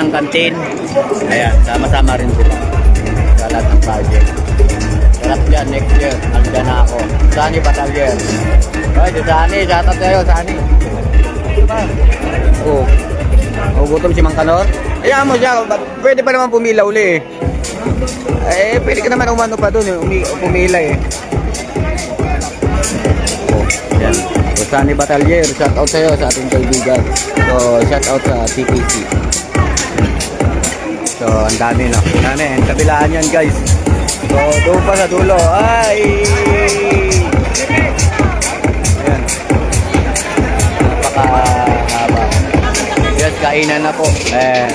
ng kantin. Ayan, sama-sama rin sila sa lahat ng project. Sarap yan, next year, andyan na ako. Sunny Batalyer. Ay, si Sunny, shoutout kayo, Sunny. Oh. Oh, gutom si Mang Kanor. Ayaw mo siya, pwede pa naman pumila uli eh. Pwede ka naman umano pa dun, pumila eh. Oh, yan. So, Sunny Batalyer, shoutout sa'yo sa ating kaibigan. So, shoutout sa TPC. So, ang dami no. Dami, ang kabilaan yan guys. So, doon pa sa dulo. Ay! Ayan. Napakahaba. Yes, kainan na po. Ayan.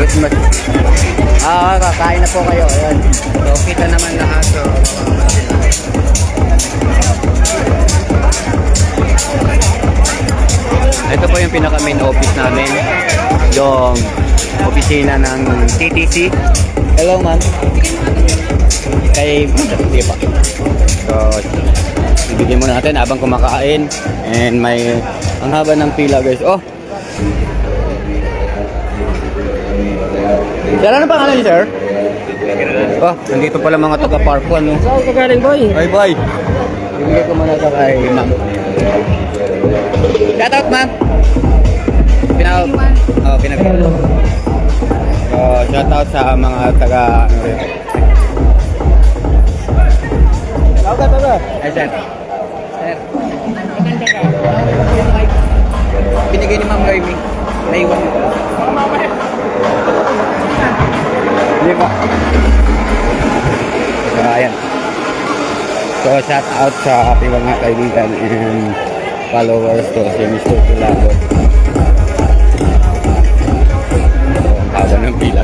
Christmas. Kakain na po kayo. Ayan. So, kita naman lahat. So, ito po yung pinaka main office namin. Yung opisina ng TTC. Hello, ma'am. Kay hindi pa. So, ibigyan muna natin habang kumakain. And may ang haba ng pila, guys. Oh. Sir, ano pangalan niyo, sir? Oh, nandito pala mga taga-park 1, no? Saan ka galing, boy? Bye, bye. Ibigay ko muna ito kay ma'am. Shout out, ma'am. Pinag- So, shout out sa mga taga ano rin. Taga. Ay, sir. Sir. Binigay ni Ma'am Raimi. Naiwan mo. Hindi pa. So, ayan. So, shout out sa ating mga kaibigan and followers to si Mr. Tulago. So, ang haba ng pila.